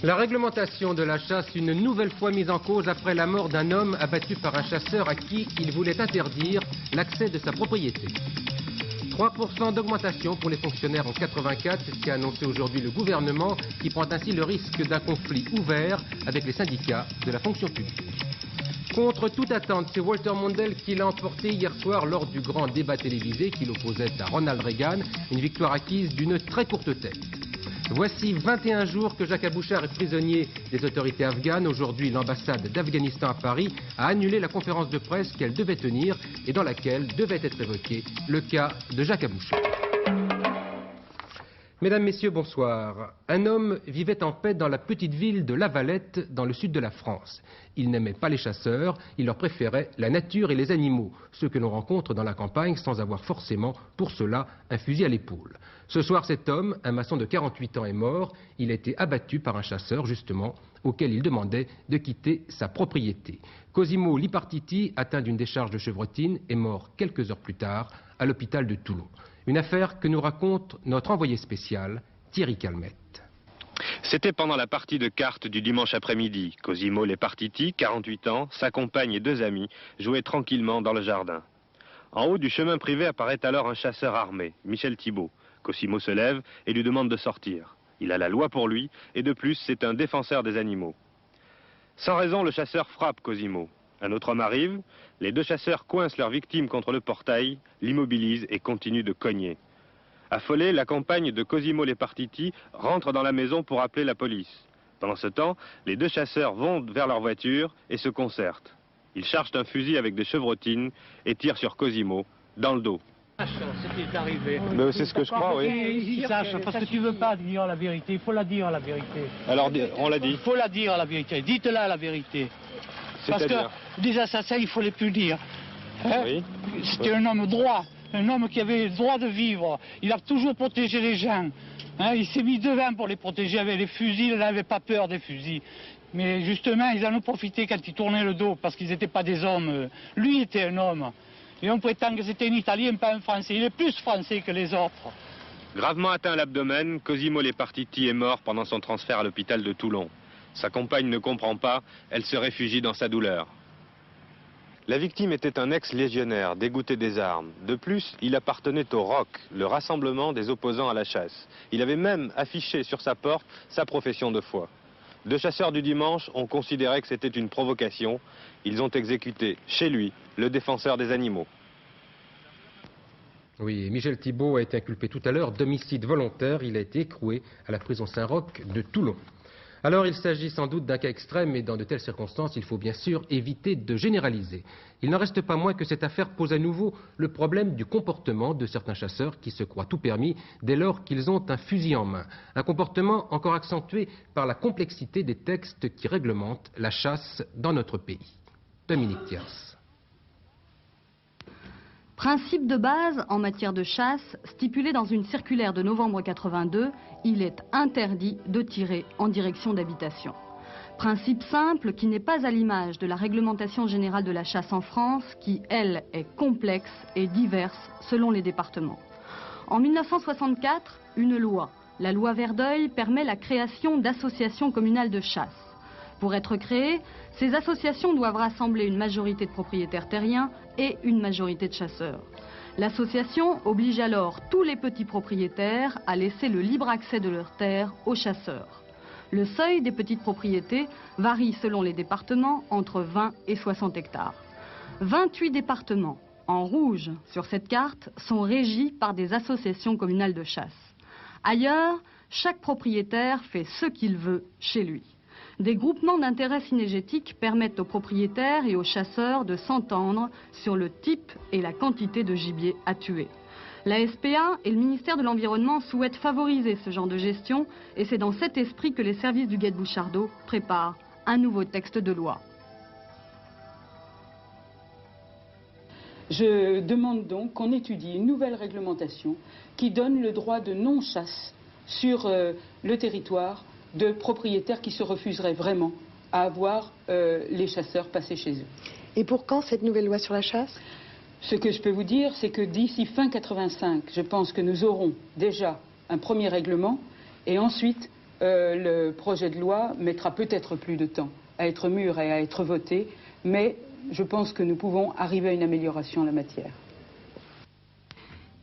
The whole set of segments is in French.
La réglementation de la chasse une nouvelle fois mise en cause après la mort d'un homme abattu par un chasseur à qui il voulait interdire l'accès de sa propriété. 3% d'augmentation pour les fonctionnaires en 84, c'est ce qu'a annoncé aujourd'hui le gouvernement, qui prend ainsi le risque d'un conflit ouvert avec les syndicats de la fonction publique. Contre toute attente, c'est Walter Mondale qui l'a emporté hier soir lors du grand débat télévisé qui l'opposait à Ronald Reagan, une victoire acquise d'une très courte tête. Voici 21 jours que Jacques Abouchar est prisonnier des autorités afghanes. Aujourd'hui, l'ambassade d'Afghanistan à Paris a annulé la conférence de presse qu'elle devait tenir et dans laquelle devait être évoqué le cas de Jacques Abouchar. Mesdames, Messieurs, bonsoir. Un homme vivait en paix dans la petite ville de La Valette, dans le sud de la France. Il n'aimait pas les chasseurs, il leur préférait la nature et les animaux, ceux que l'on rencontre dans la campagne sans avoir forcément, pour cela, un fusil à l'épaule. Ce soir, cet homme, un maçon de 48 ans, est mort. Il a été abattu par un chasseur, justement, auquel il demandait de quitter sa propriété. Cosimo Lipartiti, atteint d'une décharge de chevrotine, est mort quelques heures plus tard à l'hôpital de Toulon. Une affaire que nous raconte notre envoyé spécial, Thierry Calmette. C'était pendant la partie de cartes du dimanche après-midi. Cosimo Lipartiti, 48 ans, sa compagne et 2 amis jouaient tranquillement dans le jardin. En haut du chemin privé apparaît alors un chasseur armé, Michel Thibault. Cosimo se lève et lui demande de sortir. Il a la loi pour lui et de plus c'est un défenseur des animaux. Sans raison, le chasseur frappe Cosimo. Un autre homme arrive, les 2 chasseurs coincent leur victime contre le portail, l'immobilisent et continuent de cogner. Affolée, la compagne de Cosimo Lipartiti rentre dans la maison pour appeler la police. Pendant ce temps, les 2 chasseurs vont vers leur voiture et se concertent. Ils chargent un fusil avec des chevrotines et tirent sur Cosimo, dans le dos. C'était arrivé. C'est ce que je crois, oui. Ils sachent, parce que tu veux pas dire la vérité, il faut la dire la vérité. Alors, on l'a dit. Il faut la dire la vérité, dites-la la vérité. Parce que des assassins, il faut les punir. Hein? Oui. C'était un homme droit, un homme qui avait le droit de vivre. Il a toujours protégé les gens. Hein? Il s'est mis devant pour les protéger avec les fusils, il n'avait pas peur des fusils. Mais justement, ils en ont profité quand ils tournaient le dos, parce qu'ils n'étaient pas des hommes. Lui était un homme. Et on prétend que c'était un Italien, pas un Français. Il est plus français que les autres. Gravement atteint à l'abdomen, Cosimo Lipartiti est mort pendant son transfert à l'hôpital de Toulon. Sa compagne ne comprend pas, elle se réfugie dans sa douleur. La victime était un ex-légionnaire, dégoûté des armes. De plus, il appartenait au ROC, le rassemblement des opposants à la chasse. Il avait même affiché sur sa porte sa profession de foi. 2 chasseurs du dimanche ont considéré que c'était une provocation. Ils ont exécuté chez lui le défenseur des animaux. Oui, Michel Thibault a été inculpé tout à l'heure d'homicide volontaire. Il a été écroué à la prison Saint-Roch de Toulon. Alors il s'agit sans doute d'un cas extrême et dans de telles circonstances, il faut bien sûr éviter de généraliser. Il n'en reste pas moins que cette affaire pose à nouveau le problème du comportement de certains chasseurs qui se croient tout permis dès lors qu'ils ont un fusil en main. Un comportement encore accentué par la complexité des textes qui réglementent la chasse dans notre pays. Dominique Thiers. Principe de base en matière de chasse, stipulé dans une circulaire de novembre 82, il est interdit de tirer en direction d'habitation. Principe simple qui n'est pas à l'image de la réglementation générale de la chasse en France, qui, elle, est complexe et diverse selon les départements. En 1964, une loi, la loi Verdeuil, permet la création d'associations communales de chasse. Pour être créées, ces associations doivent rassembler une majorité de propriétaires terriens et une majorité de chasseurs. L'association oblige alors tous les petits propriétaires à laisser le libre accès de leurs terres aux chasseurs. Le seuil des petites propriétés varie selon les départements entre 20 et 60 hectares. 28 départements, en rouge sur cette carte, sont régis par des associations communales de chasse. Ailleurs, chaque propriétaire fait ce qu'il veut chez lui. Des groupements d'intérêt synergétiques permettent aux propriétaires et aux chasseurs de s'entendre sur le type et la quantité de gibier à tuer. La SPA et le ministère de l'Environnement souhaitent favoriser ce genre de gestion et c'est dans cet esprit que les services du Guet de Bouchardot préparent un nouveau texte de loi. Je demande donc qu'on étudie une nouvelle réglementation qui donne le droit de non-chasse sur le territoire de propriétaires qui se refuseraient vraiment à avoir les chasseurs passer chez eux. Et pour quand cette nouvelle loi sur la chasse? Ce que je peux vous dire, c'est que d'ici fin 85, je pense que nous aurons déjà un premier règlement et ensuite le projet de loi mettra peut-être plus de temps à être mûr et à être voté, mais je pense que nous pouvons arriver à une amélioration en la matière.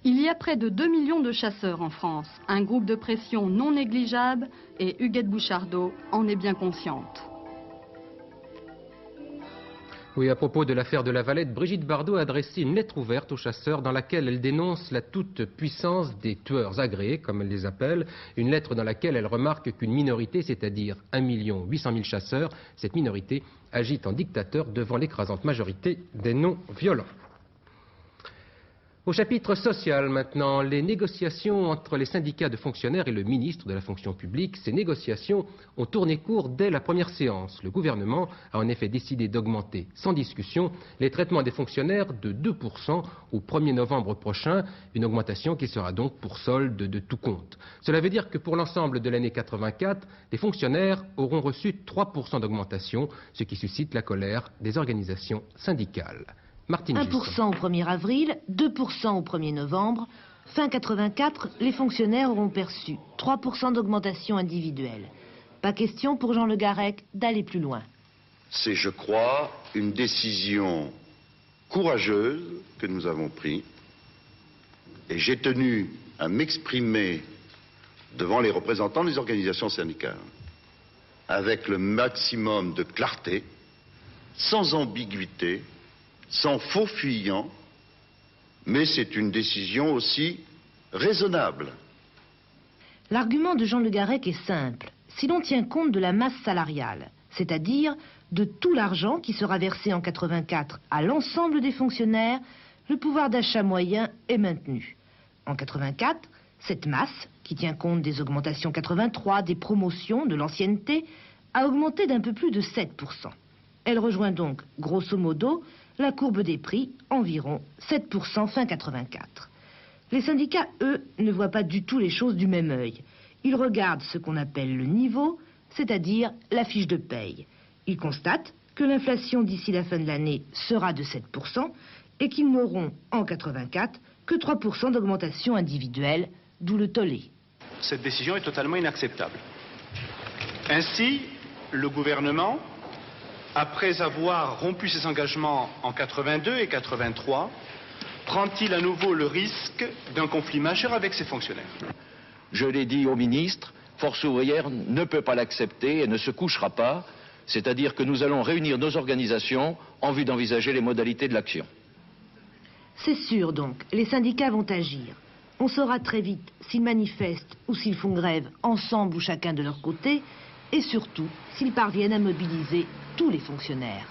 Il y a près de 2 millions de chasseurs en France, un groupe de pression non négligeable et Huguette Bouchardot en est bien consciente. Oui, à propos de l'affaire de la Valette, Brigitte Bardot a adressé une lettre ouverte aux chasseurs dans laquelle elle dénonce la toute-puissance des tueurs agréés, comme elle les appelle. Une lettre dans laquelle elle remarque qu'une minorité, c'est-à-dire 1 800 000 chasseurs, cette minorité agit en dictateur devant l'écrasante majorité des non-violents. Au chapitre social maintenant, les négociations entre les syndicats de fonctionnaires et le ministre de la fonction publique, ces négociations ont tourné court dès la première séance. Le gouvernement a en effet décidé d'augmenter sans discussion les traitements des fonctionnaires de 2% au 1er novembre prochain, une augmentation qui sera donc pour solde de tout compte. Cela veut dire que pour l'ensemble de l'année 84, les fonctionnaires auront reçu 3% d'augmentation, ce qui suscite la colère des organisations syndicales. 1% au 1er avril, 2% au 1er novembre. Fin 84, les fonctionnaires auront perçu 3% d'augmentation individuelle. Pas question pour Jean Le Garrec d'aller plus loin. C'est, je crois, une décision courageuse que nous avons prise. Et j'ai tenu à m'exprimer devant les représentants des organisations syndicales avec le maximum de clarté, sans ambiguïté, sans faux fuyant, mais c'est une décision aussi raisonnable. L'argument de Jean Le Garrec est simple. Si l'on tient compte de la masse salariale, c'est-à-dire de tout l'argent qui sera versé en 84 à l'ensemble des fonctionnaires, le pouvoir d'achat moyen est maintenu. En 84, cette masse, qui tient compte des augmentations 83, des promotions, de l'ancienneté, a augmenté d'un peu plus de 7%. Elle rejoint donc, grosso modo, la courbe des prix, environ 7% fin 84. Les syndicats, eux, ne voient pas du tout les choses du même œil. Ils regardent ce qu'on appelle le niveau, c'est-à-dire la fiche de paye. Ils constatent que l'inflation d'ici la fin de l'année sera de 7% et qu'ils n'auront, en 84, que 3% d'augmentation individuelle, d'où le tollé. Cette décision est totalement inacceptable. Ainsi, le gouvernement, après avoir rompu ses engagements en 82 et 83, prend-il à nouveau le risque d'un conflit majeur avec ses fonctionnaires? Je l'ai dit au ministre, Force ouvrière ne peut pas l'accepter et ne se couchera pas, c'est-à-dire que nous allons réunir nos organisations en vue d'envisager les modalités de l'action. C'est sûr donc, les syndicats vont agir. On saura très vite s'ils manifestent ou s'ils font grève ensemble ou chacun de leur côté, et surtout s'ils parviennent à mobiliser tous les fonctionnaires.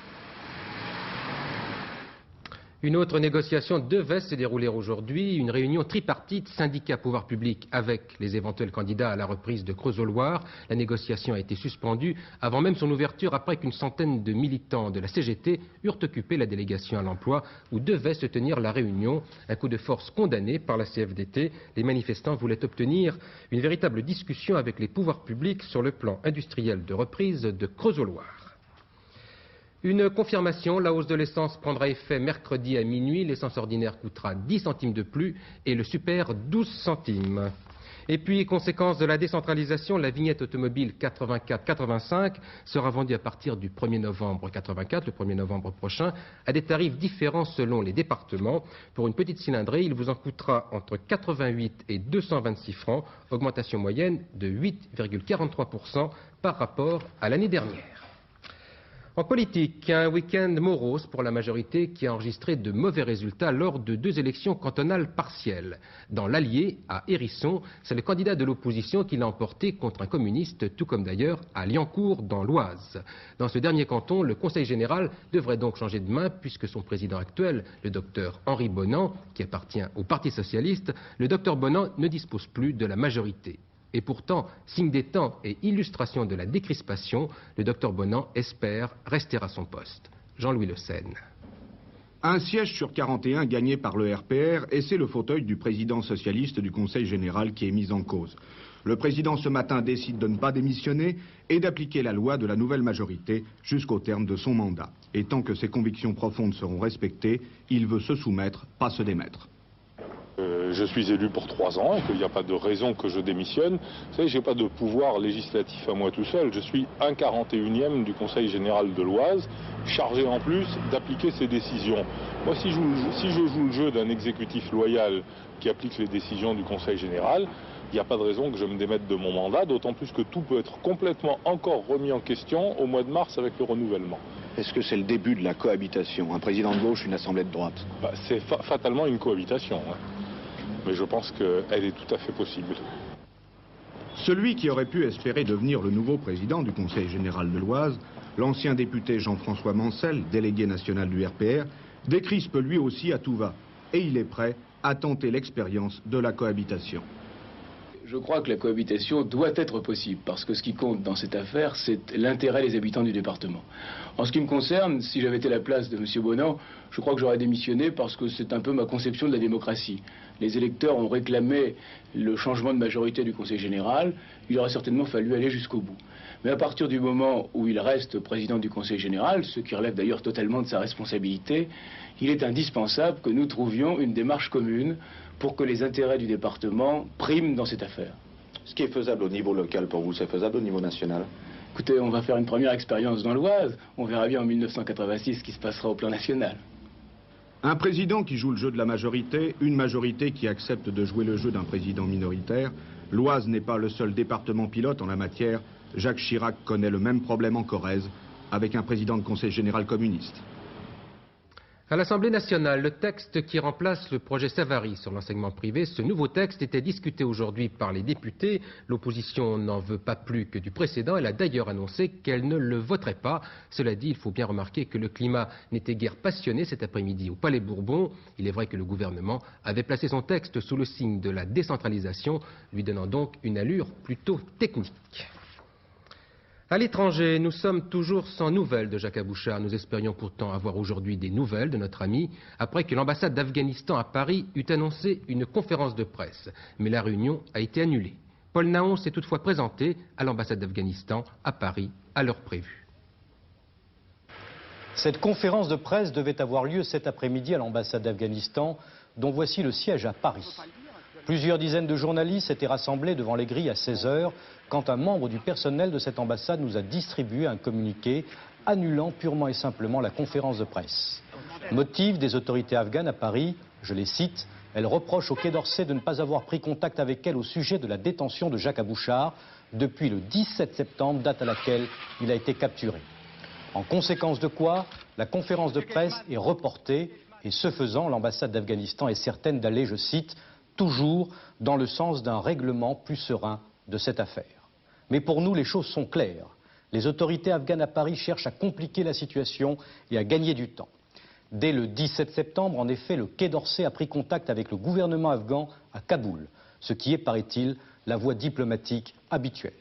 Une autre négociation devait se dérouler aujourd'hui, une réunion tripartite syndicats-pouvoir public avec les éventuels candidats à la reprise de Creusot-Loire. La négociation a été suspendue avant même son ouverture après qu'une centaine de militants de la CGT eurent occupé la délégation à l'emploi où devait se tenir la réunion. Un coup de force condamné par la CFDT. Les manifestants voulaient obtenir une véritable discussion avec les pouvoirs publics sur le plan industriel de reprise de Creusot-Loire. Une confirmation, la hausse de l'essence prendra effet mercredi à minuit. L'essence ordinaire coûtera 10 centimes de plus et le super 12 centimes. Et puis, conséquence de la décentralisation, la vignette automobile 84-85 sera vendue à partir du 1er novembre 84, le 1er novembre prochain, à des tarifs différents selon les départements. Pour une petite cylindrée, il vous en coûtera entre 88 et 226 francs, augmentation moyenne de 8,43% par rapport à l'année dernière. En politique, un week-end morose pour la majorité qui a enregistré de mauvais résultats lors de 2 élections cantonales partielles. Dans l'Allier, à Hérisson, c'est le candidat de l'opposition qui l'a emporté contre un communiste, tout comme d'ailleurs à Liancourt dans l'Oise. Dans ce dernier canton, le Conseil général devrait donc changer de main puisque son président actuel, le docteur Henri Bonan, qui appartient au Parti socialiste, le docteur Bonan ne dispose plus de la majorité. Et pourtant, signe des temps et illustration de la décrispation, le docteur Bonan espère rester à son poste. Jean-Louis Le Seine. Un siège sur 41 gagné par le RPR et c'est le fauteuil du président socialiste du Conseil général qui est mis en cause. Le président ce matin décide de ne pas démissionner et d'appliquer la loi de la nouvelle majorité jusqu'au terme de son mandat. Et tant que ses convictions profondes seront respectées, il veut se soumettre, pas se démettre. je suis élu pour 3 ans et qu'il n'y a pas de raison que je démissionne. Vous savez, je n'ai pas de pouvoir législatif à moi tout seul. Je suis un 41e du Conseil général de l'Oise, chargé en plus d'appliquer ces décisions. Moi, si je joue le jeu d'un exécutif loyal qui applique les décisions du Conseil général, il n'y a pas de raison que je me démette de mon mandat, d'autant plus que tout peut être complètement encore remis en question au mois de mars avec le renouvellement. Est-ce que c'est le début de la cohabitation? Un président de gauche, une assemblée de droite? C'est fatalement une cohabitation, hein. Mais je pense qu'elle est tout à fait possible. Celui qui aurait pu espérer devenir le nouveau président du Conseil général de l'Oise, l'ancien député Jean-François Mancel, délégué national du RPR, décrispe lui aussi à tout va. Et il est prêt à tenter l'expérience de la cohabitation. Je crois que la cohabitation doit être possible, parce que ce qui compte dans cette affaire, c'est l'intérêt des habitants du département. En ce qui me concerne, si j'avais été à la place de M. Bonan, je crois que j'aurais démissionné parce que c'est un peu ma conception de la démocratie. Les électeurs ont réclamé le changement de majorité du Conseil général, il aurait certainement fallu aller jusqu'au bout. Mais à partir du moment où il reste président du Conseil général, ce qui relève d'ailleurs totalement de sa responsabilité, il est indispensable que nous trouvions une démarche commune pour que les intérêts du département priment dans cette affaire. Ce qui est faisable au niveau local pour vous, c'est faisable au niveau national? Écoutez, on va faire une première expérience dans l'Oise, on verra bien en 1986 ce qui se passera au plan national. Un président qui joue le jeu de la majorité, une majorité qui accepte de jouer le jeu d'un président minoritaire. L'Oise n'est pas le seul département pilote en la matière. Jacques Chirac connaît le même problème en Corrèze, avec un président de conseil général communiste. À l'Assemblée nationale, le texte qui remplace le projet Savary sur l'enseignement privé, ce nouveau texte était discuté aujourd'hui par les députés. L'opposition n'en veut pas plus que du précédent. Elle a d'ailleurs annoncé qu'elle ne le voterait pas. Cela dit, il faut bien remarquer que le climat n'était guère passionné cet après-midi au Palais Bourbon. Il est vrai que le gouvernement avait placé son texte sous le signe de la décentralisation, lui donnant donc une allure plutôt technique. À l'étranger, nous sommes toujours sans nouvelles de Jacques Abouchar. Nous espérions pourtant avoir aujourd'hui des nouvelles de notre ami, après que l'ambassade d'Afghanistan à Paris eut annoncé une conférence de presse. Mais la réunion a été annulée. Paul Naon s'est toutefois présenté à l'ambassade d'Afghanistan à Paris à l'heure prévue. Cette conférence de presse devait avoir lieu cet après-midi à l'ambassade d'Afghanistan, dont voici le siège à Paris. Plusieurs dizaines de journalistes étaient rassemblés devant les grilles à 16 h, quand un membre du personnel de cette ambassade nous a distribué un communiqué annulant purement et simplement la conférence de presse. Motif des autorités afghanes à Paris, je les cite, elles reprochent au Quai d'Orsay de ne pas avoir pris contact avec elles au sujet de la détention de Jacques Abouchar depuis le 17 septembre, date à laquelle il a été capturé. En conséquence de quoi, la conférence de presse est reportée et ce faisant, l'ambassade d'Afghanistan est certaine d'aller, je cite, toujours dans le sens d'un règlement plus serein de cette affaire. Mais pour nous, les choses sont claires. Les autorités afghanes à Paris cherchent à compliquer la situation et à gagner du temps. Dès le 17 septembre, en effet, le Quai d'Orsay a pris contact avec le gouvernement afghan à Kaboul, ce qui est, paraît-il, la voie diplomatique habituelle.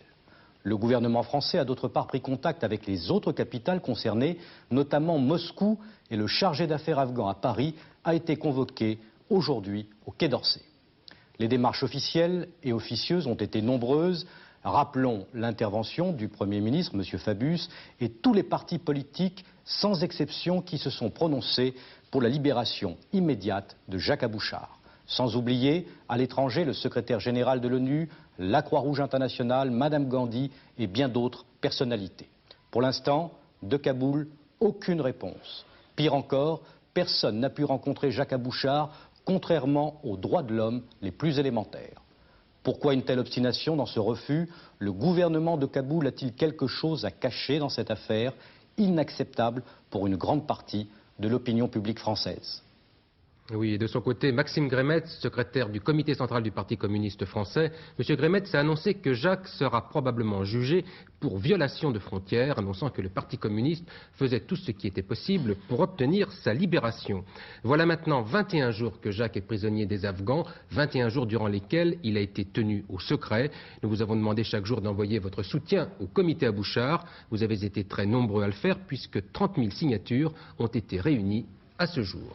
Le gouvernement français a d'autre part pris contact avec les autres capitales concernées, notamment Moscou, et le chargé d'affaires afghan à Paris a été convoqué aujourd'hui au Quai d'Orsay. Les démarches officielles et officieuses ont été nombreuses. Rappelons l'intervention du Premier ministre, M. Fabius, et tous les partis politiques, sans exception, qui se sont prononcés pour la libération immédiate de Jacques Abouchar. Sans oublier, à l'étranger, le secrétaire général de l'ONU, la Croix-Rouge internationale, Mme Gandhi et bien d'autres personnalités. Pour l'instant, de Kaboul, aucune réponse. Pire encore, personne n'a pu rencontrer Jacques Abouchar, contrairement aux droits de l'homme les plus élémentaires. Pourquoi une telle obstination dans ce refus? Le gouvernement de Kaboul a-t-il quelque chose à cacher dans cette affaire inacceptable pour une grande partie de l'opinion publique française? Oui, et de son côté, Maxime Grémetz, secrétaire du comité central du Parti communiste français, M. Grémetz a annoncé que Jacques sera probablement jugé pour violation de frontières, annonçant que le Parti communiste faisait tout ce qui était possible pour obtenir sa libération. Voilà maintenant 21 jours que Jacques est prisonnier des Afghans, 21 jours durant lesquels il a été tenu au secret. Nous vous avons demandé chaque jour d'envoyer votre soutien au comité Abouchar. Vous avez été très nombreux à le faire puisque 30 000 signatures ont été réunies à ce jour.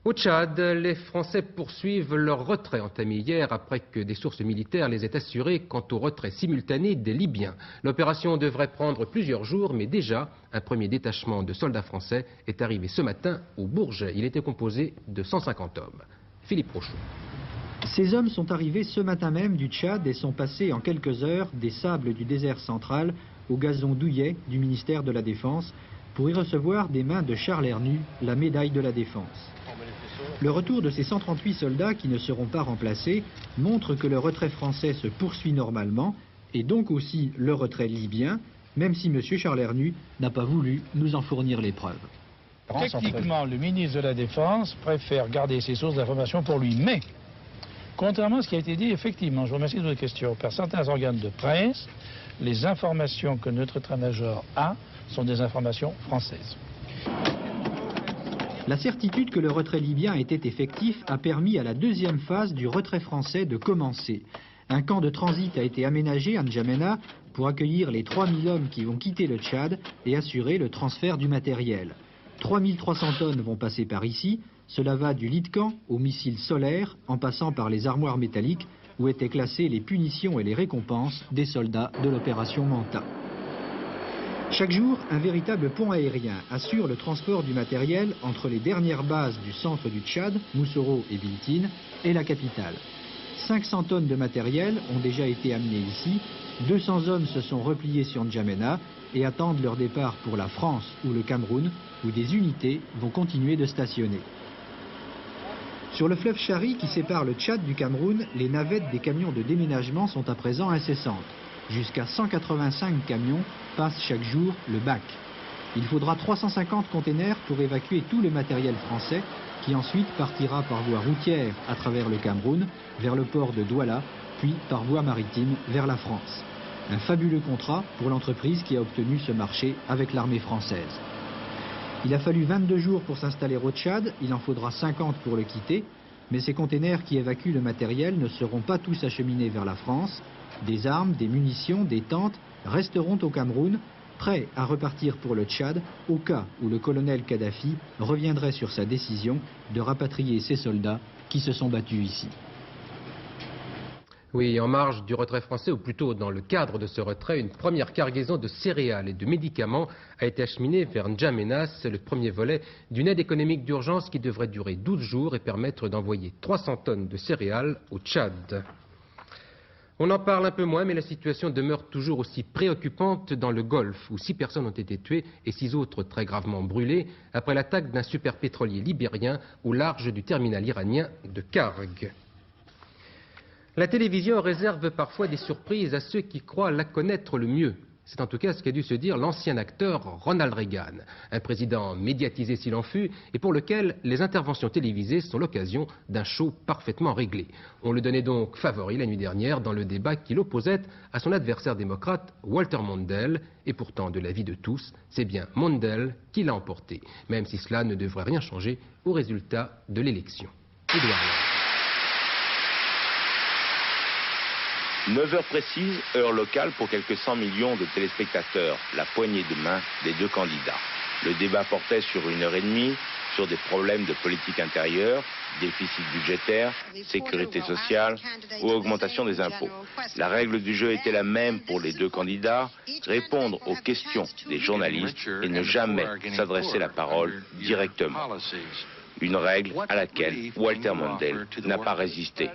Au Tchad, les Français poursuivent leur retrait entamé hier après que des sources militaires les aient assurés quant au retrait simultané des Libyens. L'opération devrait prendre plusieurs jours, mais déjà, un premier détachement de soldats français est arrivé ce matin au Bourget. Il était composé de 150 hommes. Philippe Rochaud. Ces hommes sont arrivés ce matin même du Tchad et sont passés en quelques heures des sables du désert central au gazon douillet du ministère de la Défense pour y recevoir des mains de Charles Hernu la médaille de la Défense. Le retour de ces 138 soldats qui ne seront pas remplacés montre que le retrait français se poursuit normalement et donc aussi le retrait libyen, même si M. Charles Hernu n'a pas voulu nous en fournir les preuves. Techniquement, le ministre de la Défense préfère garder ses sources d'information pour lui, mais contrairement à ce qui a été dit, effectivement, je vous remercie de votre question, par certains organes de presse, les informations que notre état-major a sont des informations françaises. La certitude que le retrait libyen était effectif a permis à la deuxième phase du retrait français de commencer. Un camp de transit a été aménagé à N'Djamena pour accueillir les 3000 hommes qui vont quitter le Tchad et assurer le transfert du matériel. 3300 tonnes vont passer par ici. Cela va du lit de camp aux missiles solaires en passant par les armoires métalliques où étaient classées les punitions et les récompenses des soldats de l'opération Manta. Chaque jour, un véritable pont aérien assure le transport du matériel entre les dernières bases du centre du Tchad, Moussoro et Biltine, et la capitale. 500 tonnes de matériel ont déjà été amenées ici, 200 hommes se sont repliés sur N'Djamena et attendent leur départ pour la France ou le Cameroun, où des unités vont continuer de stationner. Sur le fleuve Chari qui sépare le Tchad du Cameroun, les navettes des camions de déménagement sont à présent incessantes. Jusqu'à 185 camions passent chaque jour le bac. Il faudra 350 containers pour évacuer tout le matériel français qui ensuite partira par voie routière à travers le Cameroun, vers le port de Douala, puis par voie maritime vers la France. Un fabuleux contrat pour l'entreprise qui a obtenu ce marché avec l'armée française. Il a fallu 22 jours pour s'installer au Tchad, il en faudra 50 pour le quitter, mais ces containers qui évacuent le matériel ne seront pas tous acheminés vers la France. Des armes, des munitions, des tentes resteront au Cameroun, prêts à repartir pour le Tchad au cas où le colonel Kadhafi reviendrait sur sa décision de rapatrier ses soldats qui se sont battus ici. Oui, en marge du retrait français, ou plutôt dans le cadre de ce retrait, une première cargaison de céréales et de médicaments a été acheminée vers N'Djamena. C'est le premier volet d'une aide économique d'urgence qui devrait durer 12 jours et permettre d'envoyer 300 tonnes de céréales au Tchad. On en parle un peu moins, mais la situation demeure toujours aussi préoccupante dans le Golfe, où 6 personnes ont été tuées et 6 autres très gravement brûlées après l'attaque d'un superpétrolier libérien au large du terminal iranien de Karg. La télévision réserve parfois des surprises à ceux qui croient la connaître le mieux. C'est en tout cas ce qu'a dû se dire l'ancien acteur Ronald Reagan, un président médiatisé s'il en fut, et pour lequel les interventions télévisées sont l'occasion d'un show parfaitement réglé. On le donnait donc favori la nuit dernière dans le débat qui l'opposait à son adversaire démocrate Walter Mondale, et pourtant de l'avis de tous, c'est bien Mondale qui l'a emporté, même si cela ne devrait rien changer au résultat de l'élection. 9 heures précises, heure locale pour quelques 100 millions de téléspectateurs, la poignée de main des deux candidats. Le débat portait sur 1h30 sur des problèmes de politique intérieure, déficit budgétaire, sécurité sociale ou augmentation des impôts. La règle du jeu était la même pour les deux candidats, répondre aux questions des journalistes et ne jamais s'adresser la parole directement. Une règle à laquelle Walter Mondale n'a pas résisté.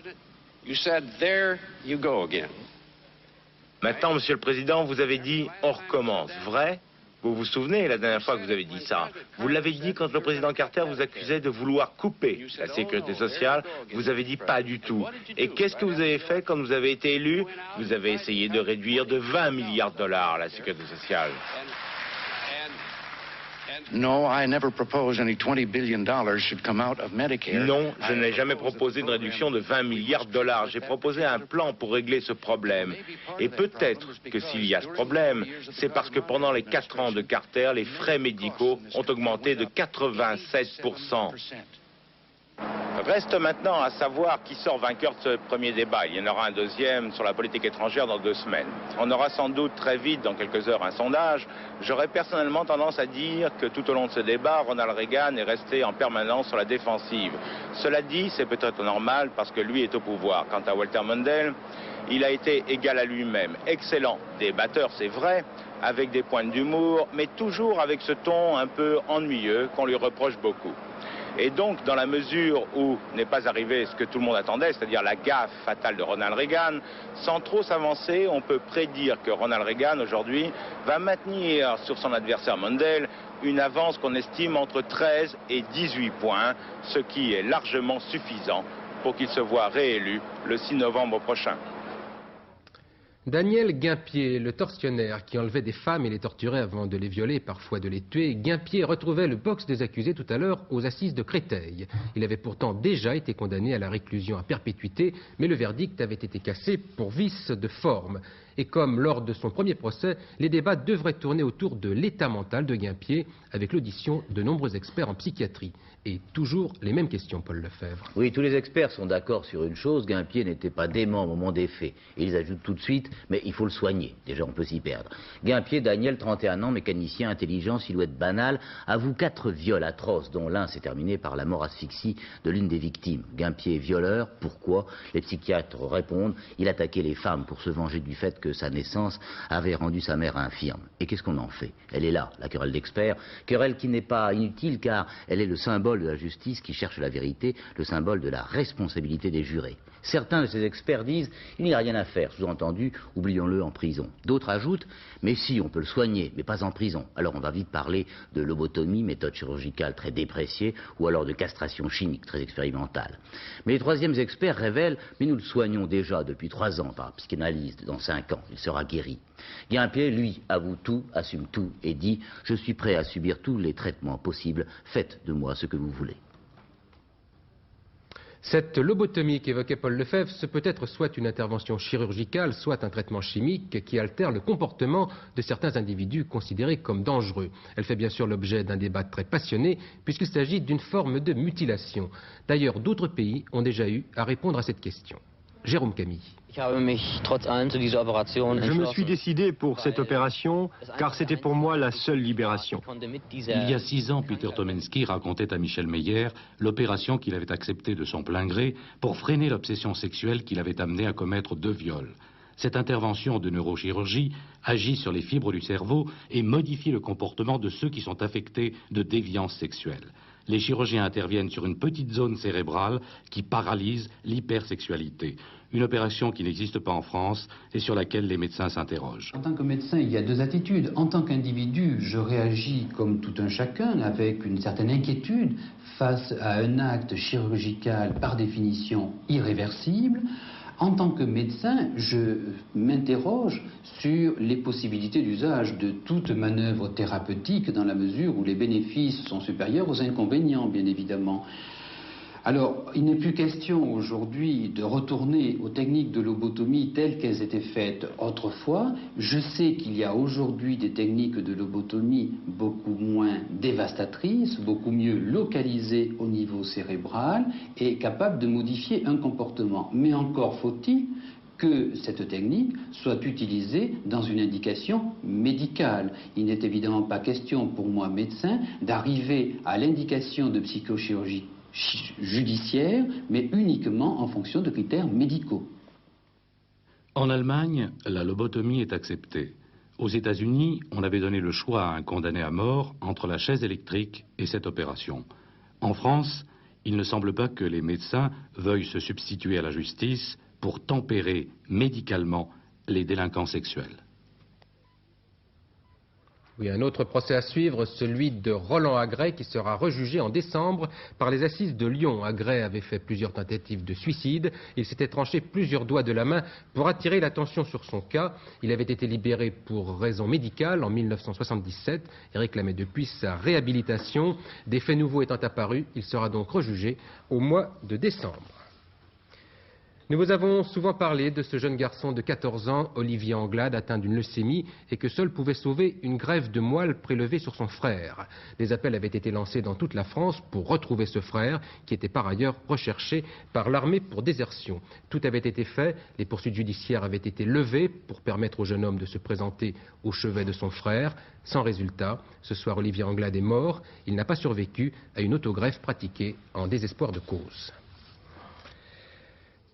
Maintenant, Monsieur le Président, vous avez dit « on recommence ». Vrai ? Vous vous souvenez la dernière fois que vous avez dit ça? Vous l'avez dit quand le président Carter vous accusait de vouloir couper la sécurité sociale. Vous avez dit pas du tout. Et qu'est-ce que vous avez fait quand vous avez été élu? Vous avez essayé de réduire de 20 milliards de dollars la sécurité sociale. No, I never proposed any $20 billion should come out of Medicare. Non, je n'ai jamais proposé une réduction de 20 milliards de dollars. J'ai proposé un plan pour régler ce problème. Et peut-être que s'il y a ce problème, c'est parce que pendant les 4 ans de Carter, les frais médicaux ont augmenté de 87%. Reste maintenant à savoir qui sort vainqueur de ce premier débat. Il y en aura un deuxième sur la politique étrangère dans 2 semaines. On aura sans doute très vite, dans quelques heures, un sondage. J'aurais personnellement tendance à dire que tout au long de ce débat, Ronald Reagan est resté en permanence sur la défensive. Cela dit, c'est peut-être normal parce que lui est au pouvoir. Quant à Walter Mondale, il a été égal à lui-même. Excellent débatteur, c'est vrai, avec des pointes d'humour, mais toujours avec ce ton un peu ennuyeux qu'on lui reproche beaucoup. Et donc, dans la mesure où n'est pas arrivé ce que tout le monde attendait, c'est-à-dire la gaffe fatale de Ronald Reagan, sans trop s'avancer, on peut prédire que Ronald Reagan, aujourd'hui, va maintenir sur son adversaire Mondale une avance qu'on estime entre 13 et 18 points, ce qui est largement suffisant pour qu'il se voie réélu le 6 novembre prochain. Daniel Guimpier, le tortionnaire qui enlevait des femmes et les torturait avant de les violer et parfois de les tuer, Guimpier retrouvait le box des accusés tout à l'heure aux assises de Créteil. Il avait pourtant déjà été condamné à la réclusion à perpétuité, mais le verdict avait été cassé pour vice de forme. Et comme lors de son premier procès, les débats devraient tourner autour de l'état mental de Guimpier, avec l'audition de nombreux experts en psychiatrie. Et toujours les mêmes questions, Paul Lefebvre. Oui, tous les experts sont d'accord sur une chose, Guimpier n'était pas dément au moment des faits. Et ils ajoutent tout de suite, mais il faut le soigner. Déjà, on peut s'y perdre. Guimpier, Daniel, 31 ans, mécanicien, intelligent, silhouette banale, avoue 4 viols atroces, dont l'un s'est terminé par la mort asphyxie de l'une des victimes. Guimpier est violeur, pourquoi? Les psychiatres répondent, il attaquait les femmes pour se venger du fait que sa naissance avait rendu sa mère infirme. Et qu'est-ce qu'on en fait? Elle est là, la querelle d'experts, querelle qui n'est pas inutile car elle est le symbole de la justice qui cherche la vérité, le symbole de la responsabilité des jurés. Certains de ces experts disent il n'y a rien à faire, sous-entendu, oublions-le en prison. D'autres ajoutent mais si, on peut le soigner, mais pas en prison. Alors on va vite parler de lobotomie, méthode chirurgicale très dépréciée, ou alors de castration chimique très expérimentale. Mais les troisièmes experts révèlent mais nous le soignons déjà depuis 3 ans par psychanalyse, dans 5 ans, il sera guéri. Guimpier, lui, avoue tout, assume tout et dit je suis prêt à subir tous les traitements possibles, faites de moi ce que vous voulez. Cette lobotomie qu'évoquait Paul Lefebvre, ce peut être soit une intervention chirurgicale, soit un traitement chimique qui altère le comportement de certains individus considérés comme dangereux. Elle fait bien sûr l'objet d'un débat très passionné, puisqu'il s'agit d'une forme de mutilation. D'ailleurs, d'autres pays ont déjà eu à répondre à cette question. Jérôme Camille. Je me suis décidé pour cette opération car c'était pour moi la seule libération. Il y a 6 ans, Peter Tomensky racontait à Michel Meyer l'opération qu'il avait acceptée de son plein gré pour freiner l'obsession sexuelle qui l'avait amené à commettre 2 viols. Cette intervention de neurochirurgie agit sur les fibres du cerveau et modifie le comportement de ceux qui sont affectés de déviance sexuelle. Les chirurgiens interviennent sur une petite zone cérébrale qui paralyse l'hypersexualité. Une opération qui n'existe pas en France et sur laquelle les médecins s'interrogent. En tant que médecin, il y a 2 attitudes. En tant qu'individu, je réagis comme tout un chacun, avec une certaine inquiétude face à un acte chirurgical par définition irréversible. En tant que médecin, je m'interroge sur les possibilités d'usage de toute manœuvre thérapeutique dans la mesure où les bénéfices sont supérieurs aux inconvénients, bien évidemment. Alors, il n'est plus question aujourd'hui de retourner aux techniques de lobotomie telles qu'elles étaient faites autrefois. Je sais qu'il y a aujourd'hui des techniques de lobotomie beaucoup moins dévastatrices, beaucoup mieux localisées au niveau cérébral et capables de modifier un comportement. Mais encore faut-il que cette technique soit utilisée dans une indication médicale. Il n'est évidemment pas question pour moi, médecin, d'arriver à l'indication de psychochirurgie judiciaire, mais uniquement en fonction de critères médicaux. En Allemagne, la lobotomie est acceptée. Aux États-Unis, on avait donné le choix à un condamné à mort entre la chaise électrique et cette opération. En France, il ne semble pas que les médecins veuillent se substituer à la justice pour tempérer médicalement les délinquants sexuels. Oui, un autre procès à suivre, celui de Roland Agray, qui sera rejugé en décembre par les assises de Lyon. Agray avait fait plusieurs tentatives de suicide. Il s'était tranché plusieurs doigts de la main pour attirer l'attention sur son cas. Il avait été libéré pour raison médicale en 1977 et réclamait depuis sa réhabilitation. Des faits nouveaux étant apparus, il sera donc rejugé au mois de décembre. Nous vous avons souvent parlé de ce jeune garçon de 14 ans, Olivier Anglade, atteint d'une leucémie et que seul pouvait sauver une greffe de moelle prélevée sur son frère. Des appels avaient été lancés dans toute la France pour retrouver ce frère, qui était par ailleurs recherché par l'armée pour désertion. Tout avait été fait, les poursuites judiciaires avaient été levées pour permettre au jeune homme de se présenter au chevet de son frère. Sans résultat, ce soir Olivier Anglade est mort. Il n'a pas survécu à une autogreffe pratiquée en désespoir de cause.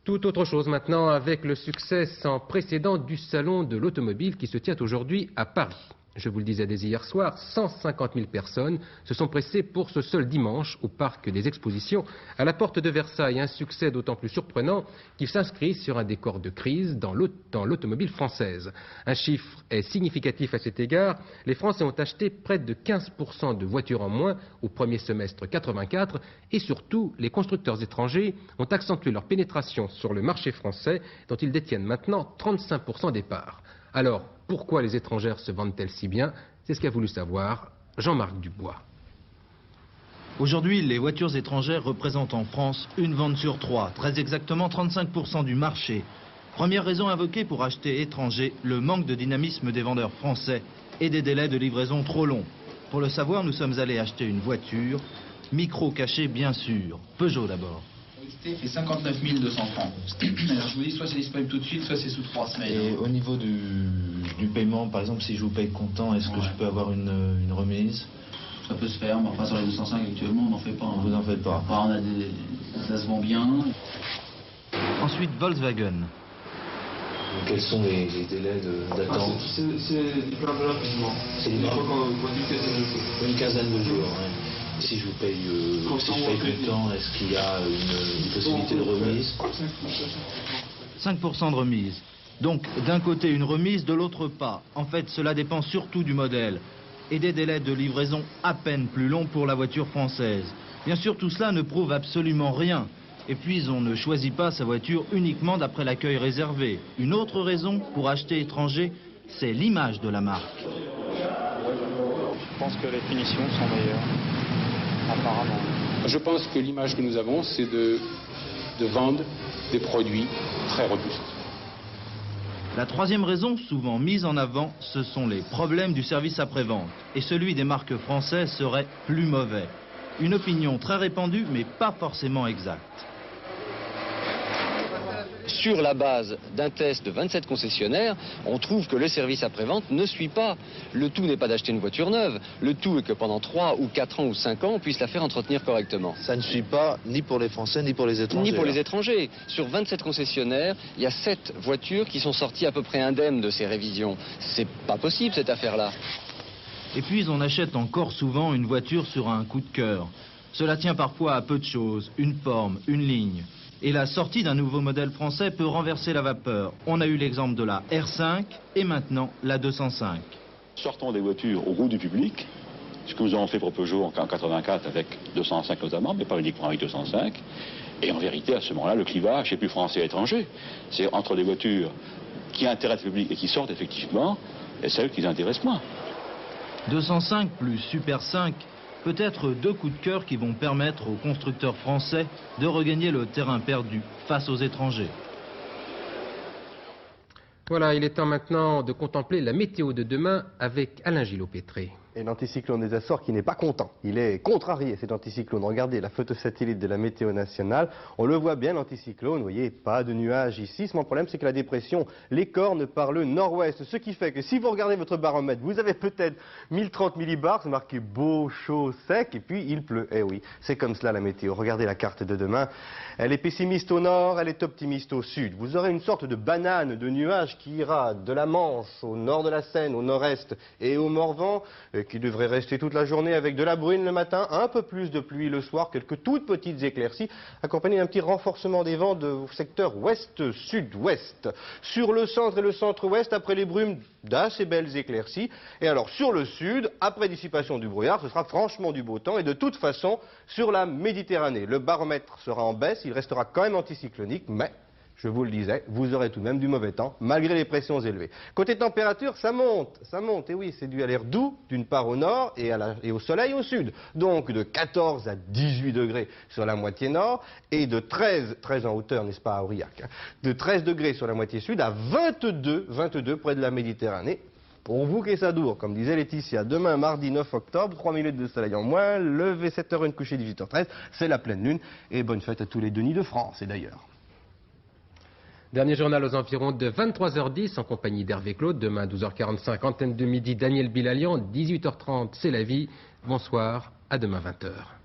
Tout autre chose maintenant avec le succès sans précédent du Salon de l'automobile qui se tient aujourd'hui à Paris. Je vous le disais dès hier soir, 150 000 personnes se sont pressées pour ce seul dimanche au parc des expositions à la porte de Versailles. Un succès d'autant plus surprenant qu'il s'inscrit sur un décor de crise dans l'automobile française. Un chiffre est significatif à cet égard. Les Français ont acheté près de 15% de voitures en moins au premier semestre 84 et surtout les constructeurs étrangers ont accentué leur pénétration sur le marché français dont ils détiennent maintenant 35% des parts. Alors, pourquoi les étrangères se vendent-elles si bien? C'est ce qu'a voulu savoir Jean-Marc Dubois. Aujourd'hui, les voitures étrangères représentent en France une vente sur 3, très exactement 35% du marché. Première raison invoquée pour acheter étranger, le manque de dynamisme des vendeurs français et des délais de livraison trop longs. Pour le savoir, nous sommes allés acheter une voiture, micro caché bien sûr, Peugeot d'abord. Fait 59 200 francs. Alors je vous dis, soit c'est disponible tout de suite, soit c'est sous 3 semaines. Et au niveau du paiement, par exemple, si je vous paye comptant, est-ce que je peux avoir une remise? Ça peut se faire, mais enfin sur les 205 actuellement, on n'en fait pas. Hein. Vous n'en faites pas? Enfin, ça se vend bien. Ensuite, Volkswagen. Quels sont les délais d'attente? C'est plein de rapidement. C'est une fois que c'est une quinzaine de jours. Ouais. Si je vous paye, si je paye comptant, est-ce qu'il y a une possibilité de remise? 5% de remise. Donc, d'un côté une remise, de l'autre pas. En fait, cela dépend surtout du modèle et des délais de livraison à peine plus longs pour la voiture française. Bien sûr, tout cela ne prouve absolument rien. Et puis, on ne choisit pas sa voiture uniquement d'après l'accueil réservé. Une autre raison pour acheter étranger, c'est l'image de la marque. Je pense que les finitions sont meilleures. Apparemment. Je pense que l'image que nous avons, c'est de vendre des produits très robustes. La troisième raison, souvent mise en avant, ce sont les problèmes du service après-vente. Et celui des marques françaises serait plus mauvais. Une opinion très répandue, mais pas forcément exacte. Sur la base d'un test de 27 concessionnaires, on trouve que le service après-vente ne suit pas. Le tout n'est pas d'acheter une voiture neuve. Le tout est que pendant 3 ou 4 ans ou 5 ans, on puisse la faire entretenir correctement. Ça ne suit pas ni pour les Français ni pour les étrangers. Ni pour les étrangers. Sur 27 concessionnaires, il y a 7 voitures qui sont sorties à peu près indemnes de ces révisions. C'est pas possible cette affaire-là. Et puis on achète encore souvent une voiture sur un coup de cœur. Cela tient parfois à peu de choses, une forme, une ligne. Et la sortie d'un nouveau modèle français peut renverser la vapeur. On a eu l'exemple de la R5 et maintenant la 205. Sortons des voitures au goût du public, ce que nous avons fait pour Peugeot en 84 avec 205 notamment, mais pas uniquement avec 205. Et en vérité, à ce moment-là, le clivage n'est plus français et étranger. C'est entre des voitures qui intéressent le public et qui sortent effectivement, et celles qui les intéressent moins. 205 plus Super 5, peut-être 2 coups de cœur qui vont permettre aux constructeurs français de regagner le terrain perdu face aux étrangers. Voilà, il est temps maintenant de contempler la météo de demain avec Alain Gillot-Pétré. Et l'anticyclone des Açores qui n'est pas content. Il est contrarié, cet anticyclone. Regardez la photo satellite de la météo nationale. On le voit bien, l'anticyclone. Vous voyez, pas de nuages ici. Mon problème, c'est que la dépression, les cornes par le nord-ouest. Ce qui fait que si vous regardez votre baromètre, vous avez peut-être 1030 millibars. C'est marqué beau, chaud, sec. Et puis, il pleut. Eh oui, c'est comme cela la météo. Regardez la carte de demain. Elle est pessimiste au nord, elle est optimiste au sud. Vous aurez une sorte de banane de nuages qui ira de la Manche au nord de la Seine, au nord-est et au Morvan, qui devrait rester toute la journée avec de la bruine le matin, un peu plus de pluie le soir, quelques toutes petites éclaircies, accompagnées d'un petit renforcement des vents de secteur ouest-sud-ouest. Sur le centre et le centre-ouest, après les brumes, d'assez belles éclaircies. Et alors sur le sud, après dissipation du brouillard, ce sera franchement du beau temps. Et de toute façon, sur la Méditerranée, le baromètre sera en baisse, il restera quand même anticyclonique, mais je vous le disais, vous aurez tout de même du mauvais temps, malgré les pressions élevées. Côté température, ça monte, et oui, c'est dû à l'air doux, d'une part au nord, et au soleil au sud. Donc de 14 à 18 degrés sur la moitié nord, et de 13 en hauteur, n'est-ce pas, à Aurillac, hein, de 13 degrés sur la moitié sud à 22 près de la Méditerranée. Pour vous qui est Sadour, comme disait Laetitia, demain mardi 9 octobre, 3 minutes de soleil en moins, lever 7h1, coucher 18h13, c'est la pleine lune, et bonne fête à tous les Denis de France, et d'ailleurs. Dernier journal aux environs de 23h10 en compagnie d'Hervé Claude. Demain 12h45, antenne de midi, Daniel Bilalian. 18h30, c'est la vie. Bonsoir, à demain 20h.